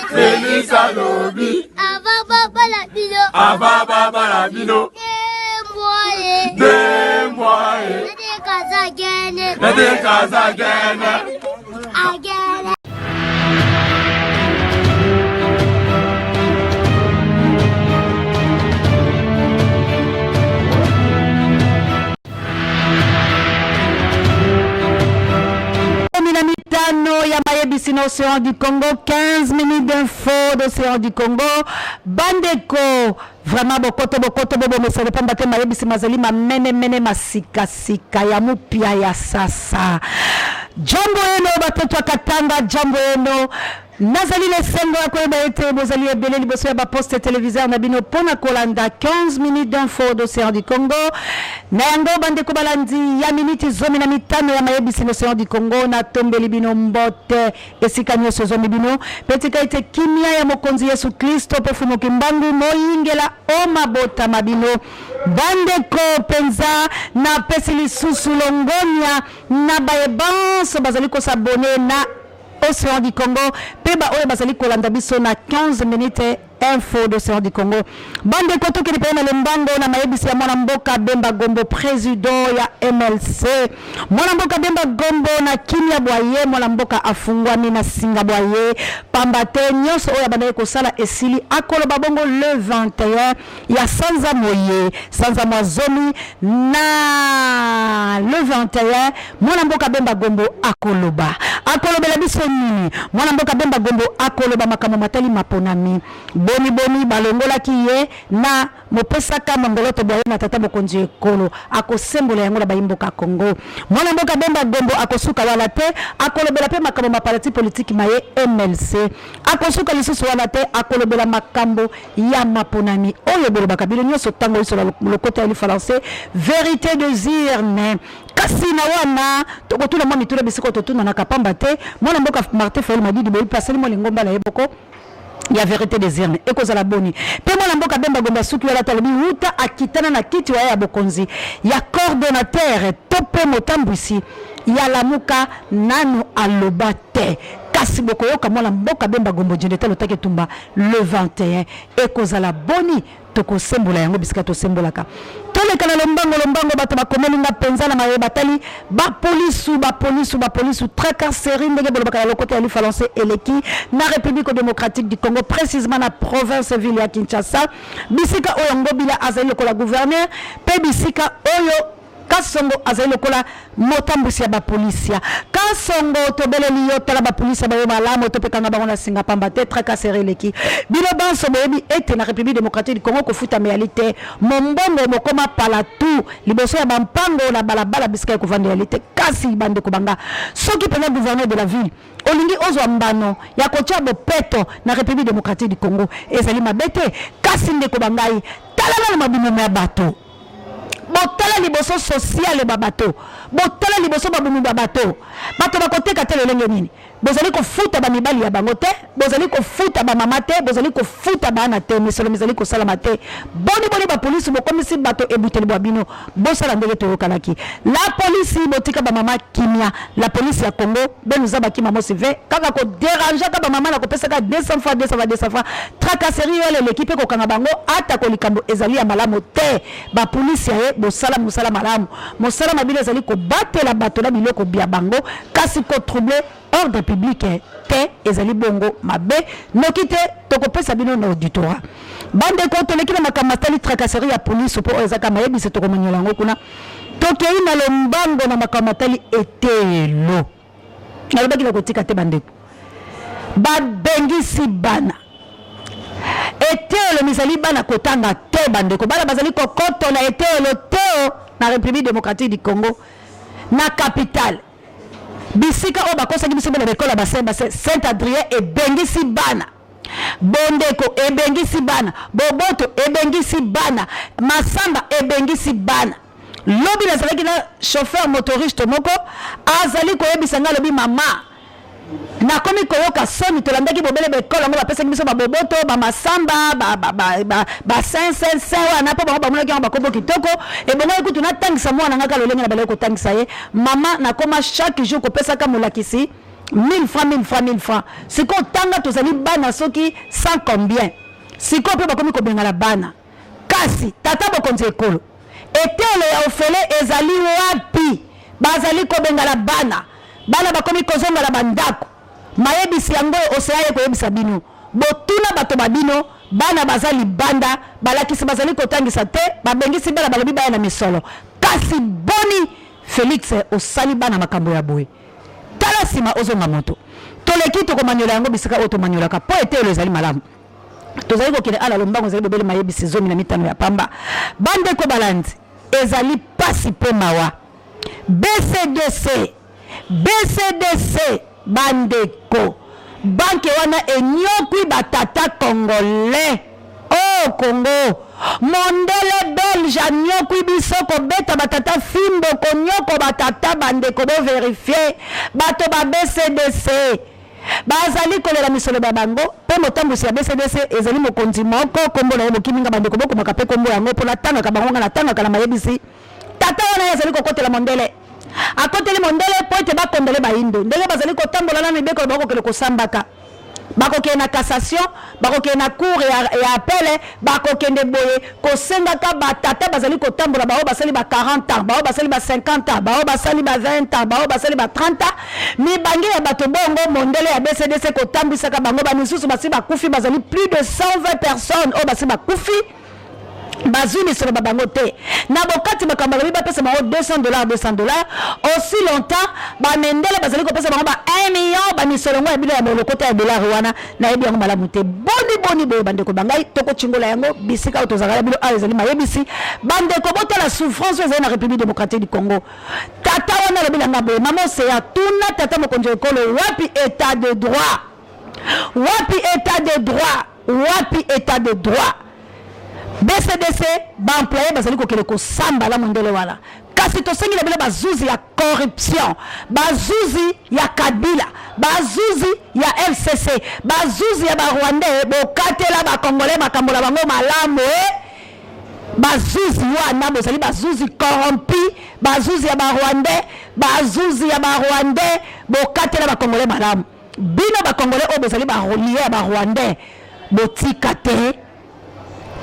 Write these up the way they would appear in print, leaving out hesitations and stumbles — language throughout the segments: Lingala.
Felisa Lobi. Ababa Balabino. Demboye. Nade Kazagene. Again. Ya mayebisi na Océan du Congo, 15 minutes d'info d'Océan du Congo. Bandeko, vraiment bokoto bobo mesale pamba te mayebisi mazali ma mene masika sika ya mupia ya sasa. Jambo eno batoto Katanga, jambo eno. Nazali le sengo ya koyeba ete bozali ebele liboso ya ba poste téléviseur na bino pona kolanda 15 minutes d'info d'Océan du Congo. Na yango bandeko balandi ya miniti zomi na mitano ya mayebisi na Océan du Congo na tombeli bino mbote esika nyoso zomi bino petika ite kimia ya mokonzi Yesu Kristo pe fumo kimbangu moyingela oma bota mabino bandeko penza na pesili susu longonia na bayebanso bazali ko s'abonner na Océan du Congo, Peba Oye Basali Kolanda biso na 15 minutes info d'Océan du Congo. Bande koto ki lipe na lembango na maebisi ya mwana mboka Bemba Gombo président ya MLC. Mwana mboka Bemba Gombo na kimia boye, mwana mboka afungwami na singa boye. Pambate nyonso oya banaye kosala esili akolo babongo le 21 ya sanza moye, sanza mwazomi na le 21 mwana mboka Bemba Gombo akoloba. Akoloba la biso nini? Mwana mboka Bemba Gombo akoloba makamo matali maponami. Boni balongola kiye na mopesaka mongoloto boye na tata bokonzi ekolo akosembola yango na bayimboka Congo. Mwana mboka Bemba Gombo akosuka wala te akolobela pe makambo maparati politique maye MLC akosuka lisusu wala te akolobela makambo ya maponami oyo bolo bakabilo nyoso tango iso le côté ali français vérité de Zirne kasi na wana tokotuna mwa mitule bisiko totuna na kapamba te mwana mboka Martin Fayulu Madidi boyi pasali mo lingomba la yeboko ya vérité des Zirne ekoza la boni pe mwana mboka Bemba Gombo suki wala talobi uta akitana na kiti wa ya bokonzi ya coordonnateur tope motambwisi ya lamuka nanu alobate kasi bokoyoka mwana mboka Bemba Gombo jendeta lotake tumba le 21 ekoza la boni toko sembola yango bisika to sembolaka toleka na lombango bato bakomeli nga penza na maye batali ba police tracasserie ndenge bolobaka le côté ali falancer eleki na République démocratique du Congo précisément na province ville ya Kinshasa bisika oyo ngobila azali ko la gouverneur pe bisika oyo Kasongo azali lokola motambusi ya ba polisia Kasongo tobeleli yo tala ba polisia ba yo malamu topekanga bango na singa pamba te tracasserie leki bilo banso boyebi ete na République démocratique du Congo kofuta réalité mombongo mokoma palatu liboso ya bampango na balabala bisika ko vendre réalité kasi bande ko banga soki pena gouverneur de la ville olingi ozwa mbano ya kotia bopeto na République démocratique du Congo ezali mabete kasi ndeko bangai tala na mabimo ya bato botala liboso social babato botala liboso babumi babato bato bakoteka tele lenge nini bozali ko futa ba mibali ya bango te bozali ko futa ba mama te bozali ko futa bana te misolo mizali ko sala mate boni ba police bokomisi bato ebuteli bwabino bosala ndenge to yokanaki la police botika ba mama kimia la police ya Congo benuza ba kimamo CV kaka ko déranger ka ba mama na ko pesa ka 200 fois tracasserie wala l'équipe ko kanga bango ata ko likambo ezali ya malamu te ba police ya bosala musala malamu mosala mabile ezali ko batela bato na biloko bia bango kasi ko troubler ordre public te ezali bongo mabe nokite tokopesa bino na auditorat bande ko toleki na makamatali tracasserie ya police po ezaka mayebi se tokomanyola ngo kuna tokei na lombango na makamatali etelo nalobaki na kotika te bande babengisi bana etelo misali bana kotanga te bande ko bana bazali kokoto na etelo teo na République démocratique du Congo na capitale bisika o bakosa biso bana bekola ba Saint-Adrien e bengisi bana Bondeko e bengisi bana Boboto e bengisi bana Masamba e bengisi bana lobi na zalaki na chauffeur motoriste moko azali ko yebisa nga lobi mama na komi koyoka soni tolandaki bobele bekola ngo bapesa biso ba Boboto ba Masamba ba sense wana po ba monaki ba kombo kitoko e bongo ekutu na tangisa mwana ngaka lolenge na baleko tangisa ye mama na koma chaque jour ko pesa ka molakisi 1000 francs. Siko tanga tozali bana soki 100 combien. Siko pe bakomi ko benga la bana. Kasi tata bokonzi ekolo. Etele ya ofele ezali wapi? Bazali ko benga la bana. Bana bakomi kozonga la bandako. Mayebisi yango oseaye ko yebisa bino. Botuna bato babino bana bazali banda balakisi bazali kotangisa te babengisi bana balobi baya na misolo. Kasi boni Félix osali bana makambo ya boye. Tala sima ozonga moto. Toleki to komanyola yango bisika oto manyola ka po etele ezali malamu. Tozali ko kile ala lombango ezali bebele mayebisi zomi na mitano ya pamba. Bande ko balandi ezali pasi pe mawa. BCDC bandeko banke wana enyokwi batata congolais. Oh Congo mondele belge nyokwi bisoko beta batata fimbo konyoko batata bandeko bo vérifier bato ba BCDC bazali kolela misolo babango pe motambusi ya BCDC ezali mokonzi moko kombo na yebo kiminga bandeko boko makape kombo yango pona tanga ka bango na tanga kala mayebisi tata wana yazali kokotela mondele akoteli mondele po ete bakondele bayindo ndenge bazali kotambola na mibeko bakokele kosambaka bakokende na cassation bakokende na cour ya appel bakokende boye kosengaka batata bazali kotambola bao basali ba 40 ans bao basali ba 50 ans bao basali ba 20 ans bao basali ba 30 ans mibangi ya bato bongo mondele ya BCDC kotambisaka bango bamisusu basi bakufi bazali plus de 120 personnes o basi bakufi bazuni sur babango te na bokati bakamba ba pesa bango $200 aussi longtemps ba mendele bazali ko pesa bango ba 1 million ba misolongo ya bilo ya molokota ya dollar wana na yebi yango malamu te boni boye bandeko bangai toko chingola yango bisika otozakala bilo ezali mayebisi bandeko bota la souffrance ezali na République démocratique du Congo tata wana le bilanga boye mama seya tuna tata mokonjo ekolo wapi état de droit BCDC ba employé bazali kokele ko samba la mondele wala kasi to sengi la bazuzi ya corruption bazuzi ya Kabila bazuzi ya FCC bazuzi ya ba Rwandais bokatela ba Congolais makambola bango malamu bazuzi wana bozali bazuzi corrompi bazuzi ya ba Rwandais bokatela ba Congolais malamu bino ba Congolais o bozali ba relier ya ba Rwandais botikate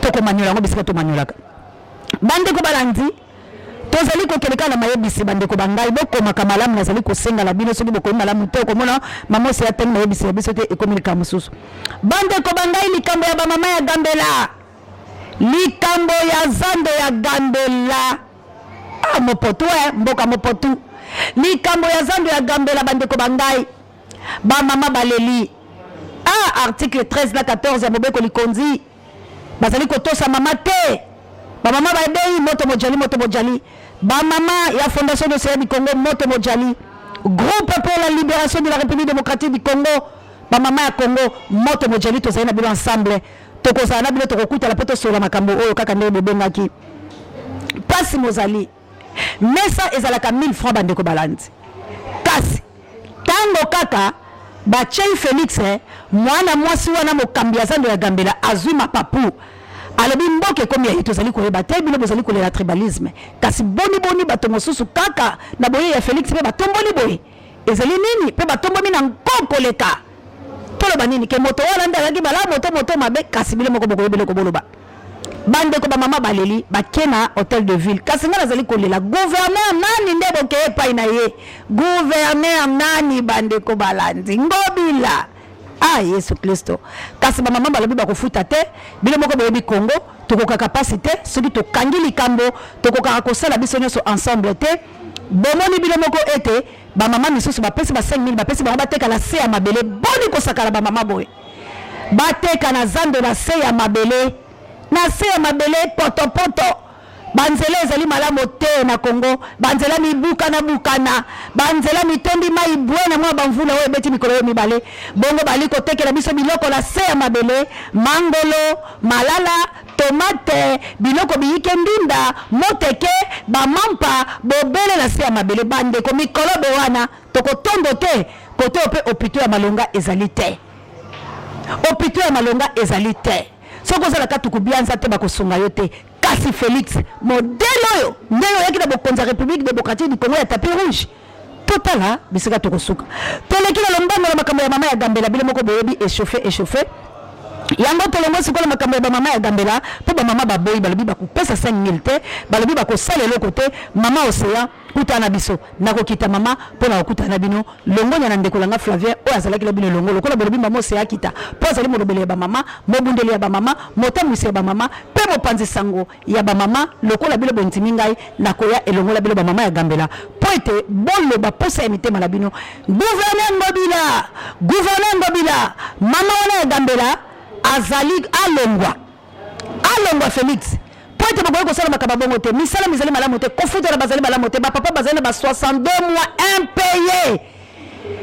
toko manyola ngo bisika to manyolaka bandeko balandi tozali ko keleka na mayebisi bandeko bangai boko makamalam nazali ko senga la bino soki boko malamu to ko mona mama se atani mayebisi biso te ekonomika mususu bandeko bangai likambo ya ba mama ya Gambela likambo ya zando ya Gambela mopoto mboka mopoto likambo ya zando ya Gambela bandeko bangai ba mama baleli article 13 na 14 ya mobeko likonzi bazali kotosa mama te ba mama ba dei moto mojali ba mama ya fondation de Sierra du Congo moto mojali groupe pour la libération de la République démocratique du Congo ba mama ya Congo moto mojali to zaina bilo ensemble to kozana bilo to kokuta la poto sola makambo oyo kaka ndebe bengaki pasi mozali mesa ezalaka 1000 francs bandeko balandi kasi tango kaka Bachei Félix mwana mwasi wana mokambi ya zando ya Gambela azwi mapapu alobi mboke komi ya hito zali koyeba te bino bozali kolela tribalisme kasi boni bato mosusu kaka na boye ya Félix pe batomboli boye ezali nini pe batombomi na nkoko leka toloba nini ke moto wana ndalaki bala moto mabe kasi bile moko bokoyebele koboloba bandeko ba mama baleli bakena hôtel de ville kasi ngana zali kolela gouverneur nani ndebo ke epai na ye gouverneur nani bandeko balandi ngobila Yesu Kristo kasi ba mama balobi bakofuta te bile moko boyebi Congo tokoka capacité soki tokangi likambo tokoka kosala biso nyonso ensemble te bomoni bile moko ete ba mama misusu bapesi ba 5000 bapesi bango bateka la se ya mabele boni kosakala ba mama boye bateka na zando na se ya mabele na se ya mabele poto banzela ezali malamu te na Congo banzela mibuka na bukana banzela mitondi mai bwena mwa bamvula oyo beti mikolo yo mibale bongo bali kotekela biso biloko na se ya mabele mangolo malala tomate biloko biyike ndinda moteke bamampa bobele na se ya mabele bandeko mikolo be wana tokotondo te kote ope opito ya malonga ezali te opito ya malonga ezali te soko zala katukubianza te bakosunga yo te kasi Félix modèle oyo ndenge yaki na bokonza République démocratique du Congo ya tapis rouge to tokotala bisika tokosuka toleki na lombango la makambo ya mama ya Gambela bile moko boyebi échauffé yango tolongo sikola makambo ya mama ya Gambela po ba mama baboyi balobi bakopesa 5000 te balobi bakosala eloko te mama Océan kutana biso nakokita mama pona okutana bino longonya na ndeko langa Flavien o azalaki bino longo lokola balobi mama Océan kita po azali molobele ba mama mobundeli ya ba mama motamwisi ya ba mama pe mopanzi sango ya ba mama lokola bilo bontimi ngai nakoya elongola bilo ba mama ya Gambela po ete bolo ba posa ya mitema na bino gouverneur Ngobila mama wana ya Gambela azali alongwa Félix po ete bokoki kosala makambo bongo te misala mizali malamu te kofutela bazali malamu te bapapa bazali na ba 62 mois impayé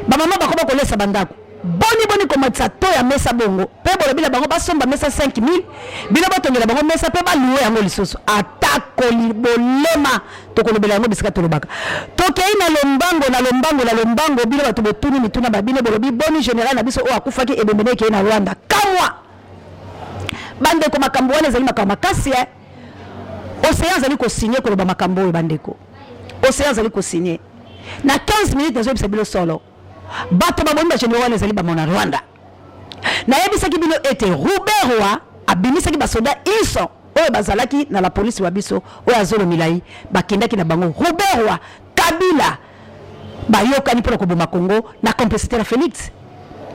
bamama bakoba kolesa bandako boni komatisa to ya mesa bongo pe bolobila bango basomba mesa 5000 bino batongela bango mesa pe baluwe yango lisusu atakoli bolema tokolobela yango bisika tolobaka tokei na lombango bino bato botuni mituna babino bolobi boni général na biso o akufaki ebembene kei na Rwanda kamwa bandeko makambo wana ezali makambo makasi Océan azali kosigné koloba makambo oyo bandeko Océan azali kosigné na 15 minutes nazoyebisa bilo solo bato baboni bagénéral wana ezali bamona Rwanda nayebisaki bino ete Robert Roy abimisaki basoda iso oyo bazalaki na la polisi wa biso oyo azolo milai bakendaki na bango Robert Roy Kabila bayokani mpona koboma Congo na complicité na Félix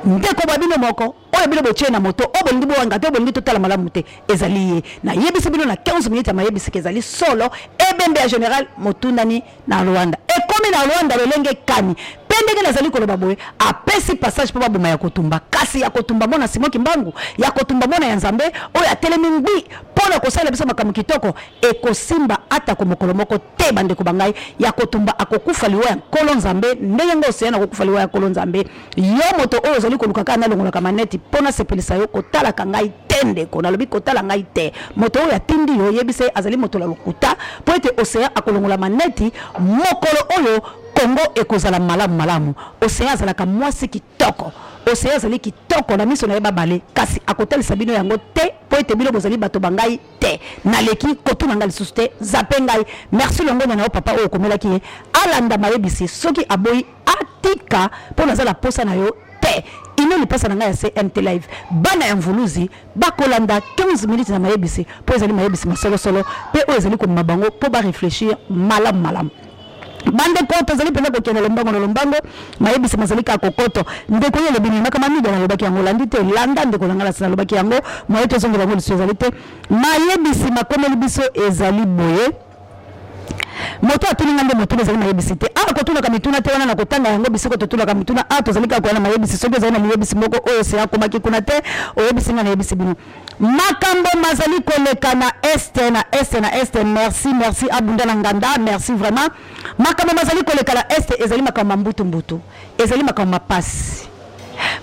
ndeko babino moko oyo bino botie na moto o bolingi bowanga te bolingi totala malamu te ezali ye na yebisi bino na 15 minutes ya mayebisiki ezali solo ebembe ya général motundani na Rwanda ekomi na Rwanda lolenge kani pendenge nazali koloba boye apesi passage po baboma ya kotumba kasi ya kotumba mona Simon Kimbangu ya kotumba mona ya Nzambe oyo atelemi ngbi pona kosala biso makambo kitoko ekosimba ata ko mokolo moko te bandeko bangai ya kotumba akokufa liwa ya nkolo Nzambe ndenge ngo Océan akokufa liwa ya nkolo Nzambe yo moto oyo zali koluka kana longola kamaneti pona sepelisa yo kotala kangai tende ko nalobi kotala ngai te moto oyo atindi yo yebise azali moto la lokuta po ete Océan akolongola maneti mokolo oyo Congo ekozala malamu Océan azalaka mwasi kitoko Océan azali kitoko na miso na ye babale kasi akotalisa bino yango te po ete bino bozali bato bangai te naleki kotuna ngai lisusu te zape ngai merci longonya na yo papa oyo komelaki ye alanda mayebisi soki aboyi atika mpo nazala posa na yo te ino lipasa na ngai ya CMT live bana ya mvuluzi bakolanda 15 minutes na mayebisi po ezali mayebisi masolosolo pe oyo ezali komema bango po barefléchir malamu bande koto zali pena ko kena lombango mayebisi mazalika kokoto ndeko yele bini makama mida na lobaki yango landi te landa ndeko ngala sala lobaki yango moyeto zongo bango liso zali te mayebisi makomeli biso ezali boye moto atulinga nde moto ezali mayebisi te kotuna ka mituna te wana na kotanga yango bisiko totula ka mituna tozalika ko na mayebisi soki ezali na mayebisi moko oyo se akomaki kuna te oyebisi nga na yebisi bino makambo mazali koleka na este merci abunda na nganda merci vraiment makambo mazali koleka na este ezali makambo mbutu ezali makambo mapasi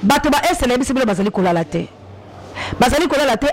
bato ba este na yebisi bino bazali kolala te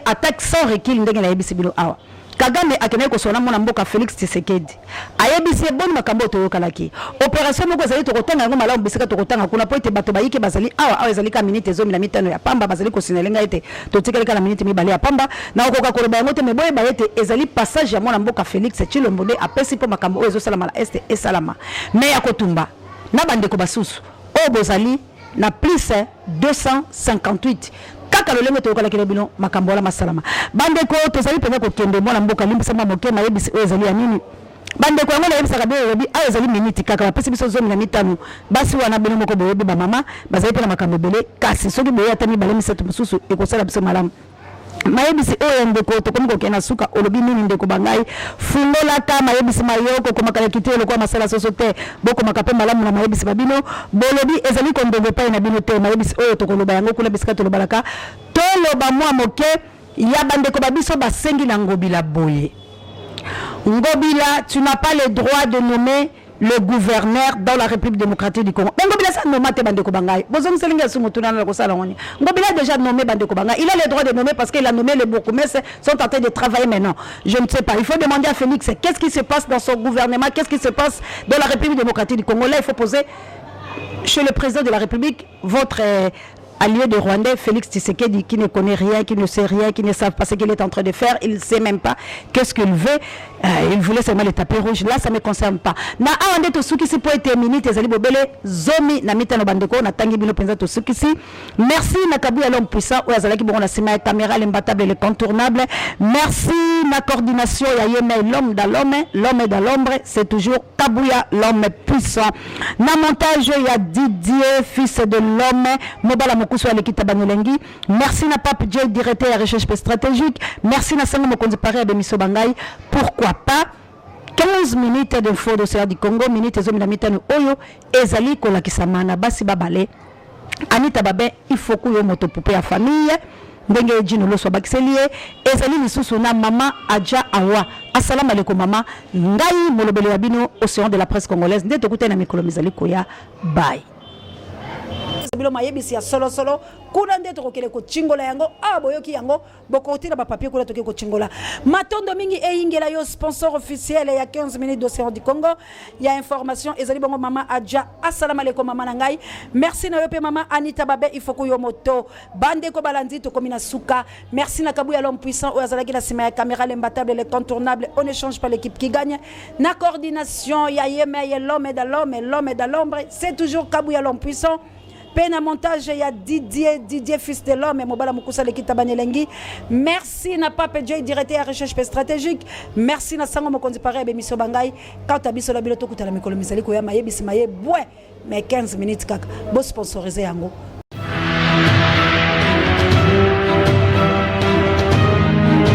attaque sans recul ndenge na yebisi bino awa Kagame akene ko sona mona mboka Félix Tshisekedi ayebisi boni makambo to yokalaki opération moko ezali to kotanga ngo malamu bisika to kotanga kuna po ete bato bayike bazali awa ezali ka minute 15 ya pamba bazali ko sinelenga ete to tikeleka na minute mibale ya pamba na okoka koloba yango te meboye ba ete ezali passage ya mona mboka Félix Tshilombo apesi po makambo oyo salama la este et salama me ya kotumba na bandeko basusu o bozali na plus 258 kaka lolenge to kala kile bino makambo la masalama bandeko tozali pena ko kende mona mboka limbisa mwa moke na yebisi oyo ezali ya nini bandeko yango na yebisa ka bino yebi ayo ezali minute kaka ba pesi biso zomi na mitano basi wana bino moko boyebi ba mama bazali pena makambo bele kasi soki boye atani bale misetu mususu ekosala biso malamu mayebisi oyo ndeko to komiko kena suka olobi nini ndeko bangai fungola ka mayebisi mayoko komakala kitelo lokwa masala soso te boko makape malamu na mayebisi babino bolobi ezali ko ndongo pa na bino te mayebisi oyo to koloba yango kula bisika to lobalaka to loba mwa moke ya bandeko babiso basengi na Ngobila boye Ngobila tu n'as pas le droit de nommer le gouverneur dans la République démocratique du Congo. Ngobila ça nommé Bandeko Bangai. Bozong selinga sumutuna na kosala ngoni. Ngobila a déjà nommé Bandeko Bangai. Il a le droit de nommer parce qu'il a nommé les bourgmestres sont en train de travailler maintenant. Je ne sais pas. Il faut demander à Félix qu'est-ce qui se passe dans son gouvernement, qu'est-ce qui se passe dans la République démocratique du Congo. Là, il faut poser chez le président de la République votre allié des Rwandais, Félix Tshisekedi, qui ne connaît rien, qui ne sait rien, qui ne savent pas ce qu'il est en train de faire, il ne sait même pas qu'est-ce qu'il veut. Il voulait seulement les tapis rouges. Là, ça ne me concerne pas. Na awande to sukisi po terminer tezali bobele zomi na mita no bandeko na tangi bino penza to sukisi. Merci na kabu ya l'homme puissant ou azalaki bon na sima caméra l'imbattable l'incontournable. Merci na coordination ya yeme l'homme dans l'homme, l'homme dans l'ombre, c'est toujours Kabuya l'homme puissant. Na montage ya Didier fils de l'homme, Mobala Mokuso Alekita Banyelengi. Merci na Pape J directeur de recherche stratégique. Merci na Sango Mokonzi Paré de Miso Bangai. Pourquoi pas 15 minutes d'info de Serra du Congo, minutes et zominamitano oyo, ezali kolakisamana basi babale. Anita Babe, il faut que yo motopoupé à famille. Ndenge ejino lo sobakiselie ezali lisusu na mama Adja Awa. Assalamu alaikum mama. Ngai molobele ya bino océan de la presse congolaise. Nde tokute na mikolo mizali koya. Bye. Bilo mayebisi ya solo solo kuna nde tokokele ko chingola yango boyoki yango bokotira ba papier kuna toke ko chingola matondo mingi eyingela yo sponsor officiel ya 15 minutes d'océan du Congo ya information ezali bongo mama Adja. Assalamu alaikum mama nangai. Merci na yo pe mama Anita Babe il faut ko yo moto bande ko balandi to komina suka. Merci na Kabuya l'homme puissant ozalaki na sima ya caméra l'imbattable l'incontournable on ne change pas l'équipe qui gagne na coordination ya yeme ya l'homme dans l'homme l'homme dans l'ombre c'est toujours Kabuya l'homme puissant. Pena montage ya Didier fils de l'homme et Mobala Mukusa Lekita Banyelengi. Merci na Pape J directeur de recherche stratégique. Merci na Sango Mokonzi Paré be Miso Bangai. Quand abiso la biloto kutala mikolo misali ko ya maye bisimaye bwe mais 15 minutes kaka. Bo sponsoriser yango.